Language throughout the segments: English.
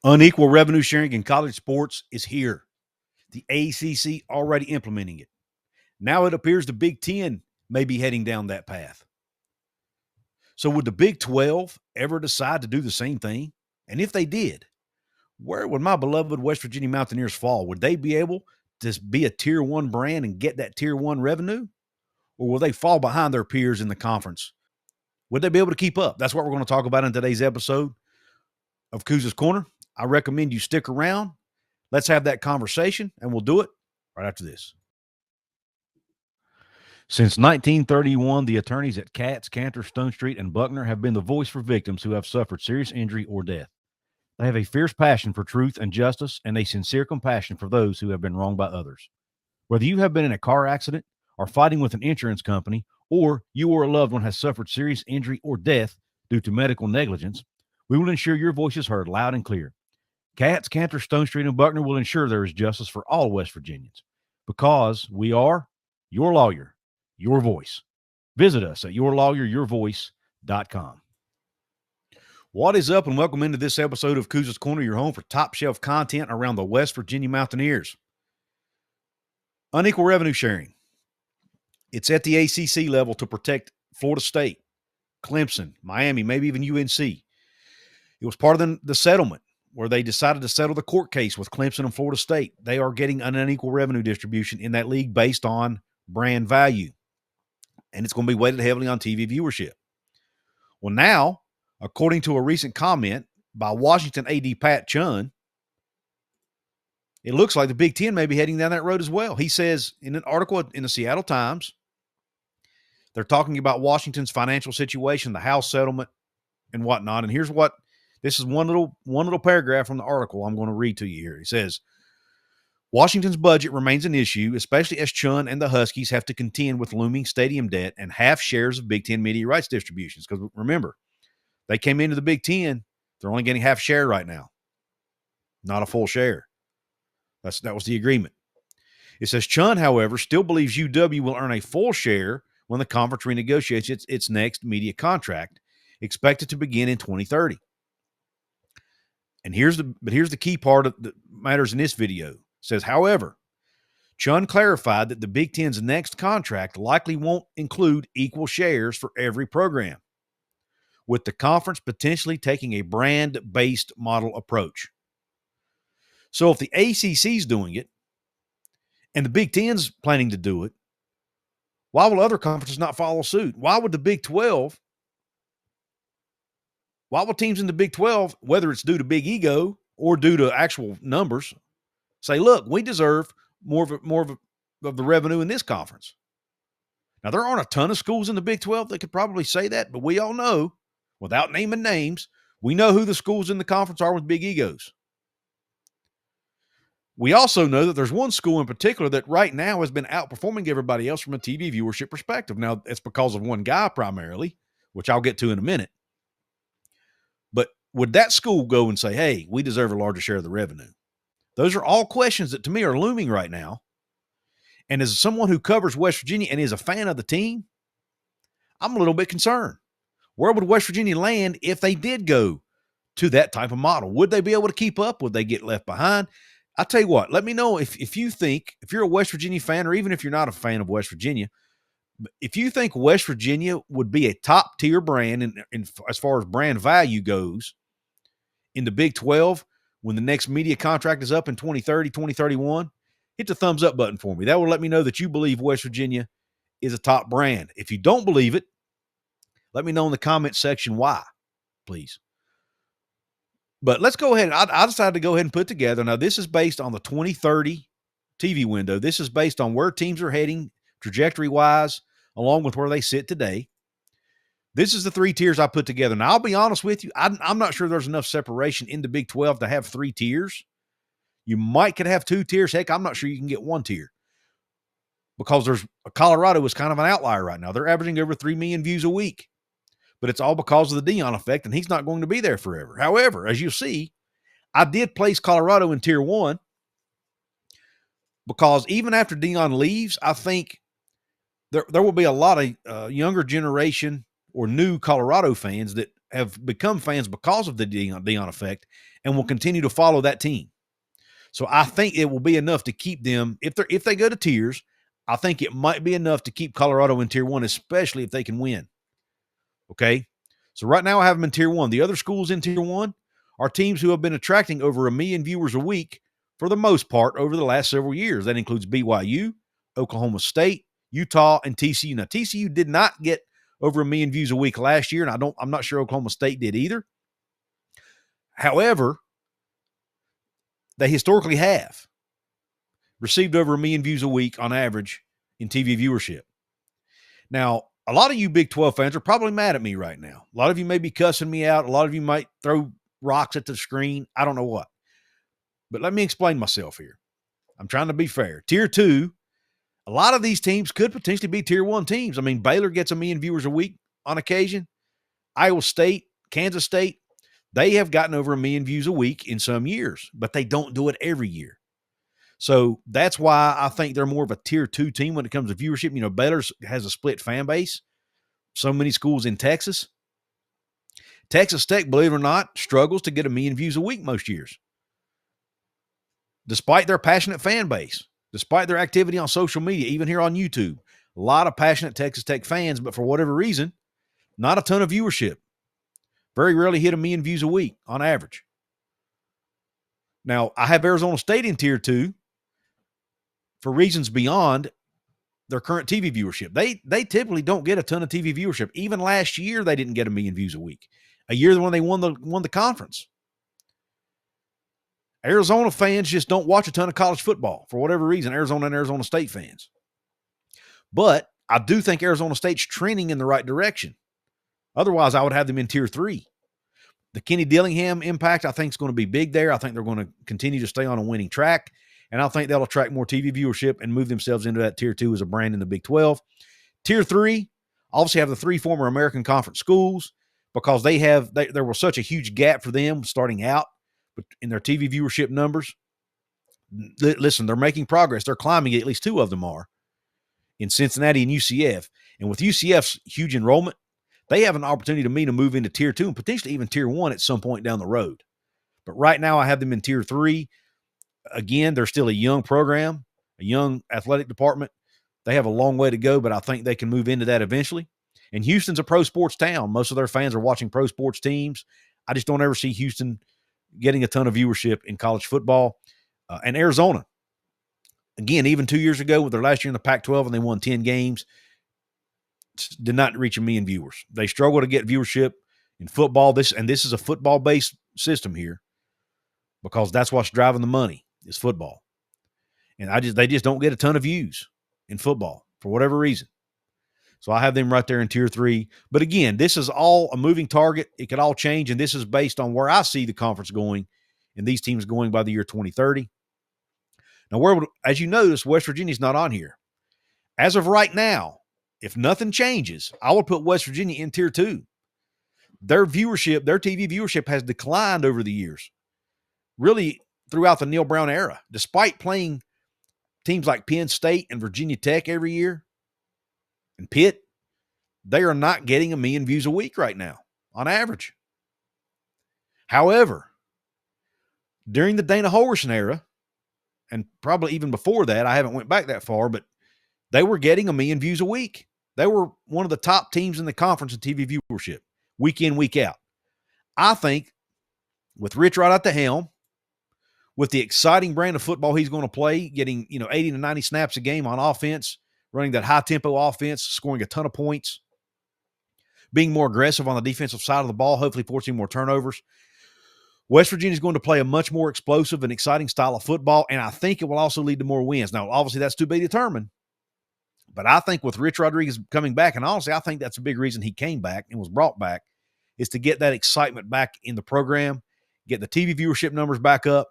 Unequal revenue sharing in college sports is here. The ACC already implementing it. Now it appears the Big Ten may be heading down that path. So would the Big 12 ever decide to do the same thing? And if they did, where would my beloved West Virginia Mountaineers fall? Would they be able to be a tier one brand and get that tier one revenue? Or will they fall behind their peers in the conference? Would they be able to keep up? That's what we're going to talk about in today's episode of Couz's Corner. I recommend you stick around. Let's have that conversation, and we'll do it right after this. Since 1931, the attorneys at Katz, Cantor, Stone Street, and Buckner have been the voice for victims who have suffered serious injury or death. They have a fierce passion for truth and justice and a sincere compassion for those who have been wronged by others. Whether you have been in a car accident or fighting with an insurance company, or you or a loved one has suffered serious injury or death due to medical negligence, we will ensure your voice is heard loud and clear. Katz, Cantor, Stone Street, and Buckner will ensure there is justice for all West Virginians because we are your lawyer, your voice. Visit us at yourlawyeryourvoice.com. What is up, and welcome into this episode of Couz's Corner, your home for top shelf content around the West Virginia Mountaineers. Unequal revenue sharing. It's at the ACC level to protect Florida State, Clemson, Miami, maybe even UNC. It was part of the settlement where they decided to settle the court case with Clemson and Florida State. They are getting an unequal revenue distribution in that league based on brand value, and it's going to be weighted heavily on TV viewership. Well, now, according to a recent comment by Washington AD Pat Chun, it looks like the Big Ten may be heading down that road as well. He says in an article in the Seattle Times, they're talking about Washington's financial situation, the House settlement, and whatnot. And here's what, this is one little paragraph from the article I'm going to read to you here. He says, Washington's budget remains an issue, especially as Chun and the Huskies have to contend with looming stadium debt and half shares of Big Ten media rights distributions. Because remember, they came into the Big Ten, they're only getting half share right now, not a full share. That was the agreement. It says Chun, however, still believes UW will earn a full share when the conference renegotiates its next media contract, expected to begin in 2030. And here's the key part that matters in this video. It says, however, Chun clarified that the Big Ten's next contract likely won't include equal shares for every program, with the conference potentially taking a brand-based model approach. So if the ACC's doing it and the Big Ten's planning to do it, why will other conferences not follow suit? Why would the Big 12, why will teams in the Big 12, whether it's due to big ego or due to actual numbers, say, look, we deserve more of the revenue in this conference? Now, there aren't a ton of schools in the Big 12 that could probably say that, but we all know, without naming names, we know who the schools in the conference are with big egos. We also know that there's one school in particular that right now has been outperforming everybody else from a TV viewership perspective. Now, it's because of one guy primarily, which I'll get to in a minute. But would that school go and say, hey, we deserve a larger share of the revenue? Those are all questions that to me are looming right now. And as someone who covers West Virginia and is a fan of the team, I'm a little bit concerned. Where would West Virginia land if they did go to that type of model? Would they be able to keep up? Would they get left behind? I'll tell you what, let me know if you think, if you're a West Virginia fan, or even if you're not a fan of West Virginia, if you think West Virginia would be a top tier brand in as far as brand value goes in the Big 12 when the next media contract is up in 2030, 2031, hit the thumbs up button for me. That will let me know that you believe West Virginia is a top brand. If you don't believe it, let me know in the comment section why, please. But let's go ahead. I decided to go ahead and put together. Now, this is based on the 2030 TV window. This is based on where teams are heading trajectory-wise, along with where they sit today. This is the three tiers I put together. Now, I'll be honest with you. I'm not sure there's enough separation in the Big 12 to have three tiers. You could have two tiers. Heck, I'm not sure you can get one tier because Colorado is kind of an outlier right now. They're averaging over 3 million views a week. But it's all because of the Deion effect, and he's not going to be there forever. However, as you see, I did place Colorado in Tier 1 because even after Deion leaves, I think there will be a lot of younger generation or new Colorado fans that have become fans because of the Deion effect and will continue to follow that team. So I think it will be enough to keep them, if they go to tiers, I think it might be enough to keep Colorado in tier 1, especially if they can win. Okay? So right now I have them in tier 1. The other schools in tier 1 are teams who have been attracting over 1 million viewers a week for the most part over the last several years. That includes BYU, Oklahoma State, Utah, and TCU. Now, TCU did not get over 1 million views a week last year, and I'm not sure Oklahoma State did either. However, they historically have received over 1 million views a week on average in TV viewership. Now, a lot of you Big 12 fans are probably mad at me right now. A lot of you may be cussing me out. A lot of you might throw rocks at the screen. I don't know what. But let me explain myself here. I'm trying to be fair. Tier 2, a lot of these teams could potentially be tier 1 teams. I mean, Baylor gets 1 million viewers a week on occasion. Iowa State, Kansas State, they have gotten over 1 million views a week in some years, but they don't do it every year. So that's why I think they're more of a tier 2 team when it comes to viewership. You know, Baylor has a split fan base. So many schools in Texas. Texas Tech, believe it or not, struggles to get 1 million views a week most years. Despite their passionate fan base, despite their activity on social media, even here on YouTube, a lot of passionate Texas Tech fans, but for whatever reason, not a ton of viewership. Very rarely hit 1 million views a week on average. Now, I have Arizona State in tier 2 for reasons beyond their current TV viewership. They typically don't get a ton of TV viewership. Even last year, they didn't get 1 million views a week. A year when they won the conference. Arizona fans just don't watch a ton of college football for whatever reason, Arizona and Arizona State fans. But I do think Arizona State's trending in the right direction. Otherwise, I would have them in tier 3. The Kenny Dillingham impact, I think, is going to be big there. I think they're going to continue to stay on a winning track, and I think they'll attract more TV viewership and move themselves into that tier 2 as a brand in the Big 12. Tier 3, obviously have the 3 former American Conference schools because there was such a huge gap for them starting out in their TV viewership numbers. Listen, they're making progress. They're climbing, at least 2 of them are, in Cincinnati and UCF. And with UCF's huge enrollment, they have an opportunity to move into tier 2 and potentially even tier 1 at some point down the road. But right now I have them in tier 3. Again, they're still a young program, a young athletic department. They have a long way to go, but I think they can move into that eventually. And Houston's a pro sports town. Most of their fans are watching pro sports teams. I just don't ever see Houston getting a ton of viewership in college football. And Arizona, again, even 2 years ago with their last year in the Pac-12 and they won 10 games, did not reach 1 million viewers. They struggle to get viewership in football. This is a football-based system here because that's what's driving the money is football. And they just don't get a ton of views in football for whatever reason. So I have them right there in tier 3. But again, this is all a moving target. It could all change, and this is based on where I see the conference going and these teams going by the year 2030. Now, as you notice, West Virginia's not on here. As of right now, if nothing changes, I would put West Virginia in tier 2. Their viewership, their TV viewership has declined over the years, really throughout the Neal Brown era. Despite playing teams like Penn State and Virginia Tech every year and Pitt, they are not getting 1 million views a week right now on average. However, during the Dana Holgorsen era, and probably even before that, I haven't went back that far, but they were getting 1 million views a week. They were one of the top teams in the conference in TV viewership, week in, week out. I think with Rich Rod at the helm, with the exciting brand of football he's going to play, getting 80 to 90 snaps a game on offense, running that high-tempo offense, scoring a ton of points, being more aggressive on the defensive side of the ball, hopefully forcing more turnovers. West Virginia is going to play a much more explosive and exciting style of football, and I think it will also lead to more wins. Now, obviously, that's to be determined, but I think with Rich Rodriguez coming back, and honestly, I think that's a big reason he came back and was brought back, is to get that excitement back in the program, get the TV viewership numbers back up,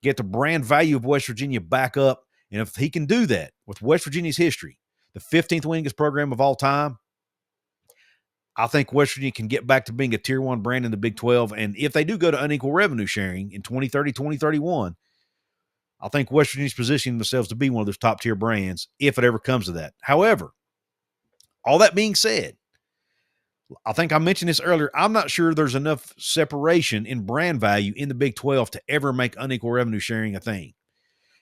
get the brand value of West Virginia back up, and if he can do that with West Virginia's history, the 15th winningest program of all time, I think West Virginia can get back to being a tier 1 brand in the Big 12. And if they do go to unequal revenue sharing in 2030, 2031, I think West Virginia's positioning themselves to be one of those top tier brands if it ever comes to that. However, all that being said, I think I mentioned this earlier. I'm not sure there's enough separation in brand value in the Big 12 to ever make unequal revenue sharing a thing.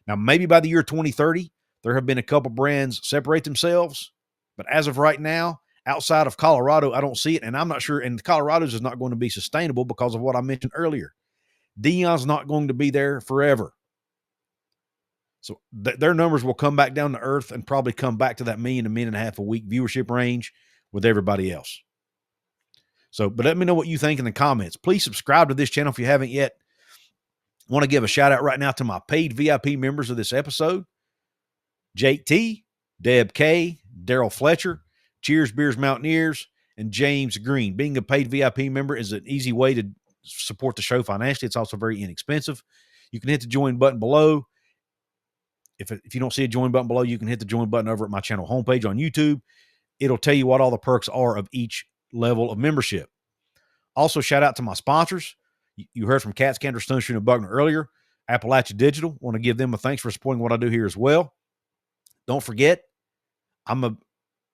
Now, maybe by the year 2030, there have been a couple brands separate themselves. But as of right now, outside of Colorado, I don't see it. And I'm not sure. And Colorado's is not going to be sustainable because of what I mentioned earlier. Dion's not going to be there forever. So their numbers will come back down to earth and probably come back to that 1.5 million a week viewership range with everybody else. So, but let me know what you think in the comments. Please subscribe to this channel if you haven't yet. I want to give a shout out right now to my paid VIP members of this episode. Jake T, Deb K, Daryl Fletcher, Cheers Beers Mountaineers, and James Green. Being a paid VIP member is an easy way to support the show financially. It's also very inexpensive. You can hit the join button below. If you don't see a join button below, you can hit the join button over at my channel homepage on YouTube. It'll tell you what all the perks are of each level of membership. Also, shout out to my sponsors. You heard from Katz, Cantor, Stonestreet, and Buckner earlier. Appalachia Digital. Want to give them a thanks for supporting what I do here as well. Don't forget, I'm an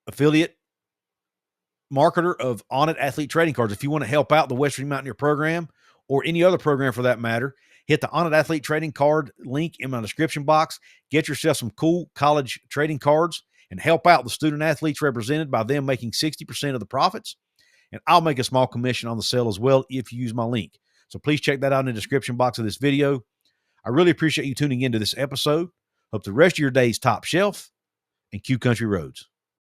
affiliate marketer of ONIT athlete trading cards. If you want to help out the West Virginia Mountaineer program or any other program for that matter, hit the ONIT athlete trading card link in my description box. Get yourself some cool college trading cards and help out the student athletes represented by them making 60% of the profits. And I'll make a small commission on the sale as well if you use my link. So please check that out in the description box of this video. I really appreciate you tuning into this episode. Hope the rest of your day is top shelf and Q Country Roads.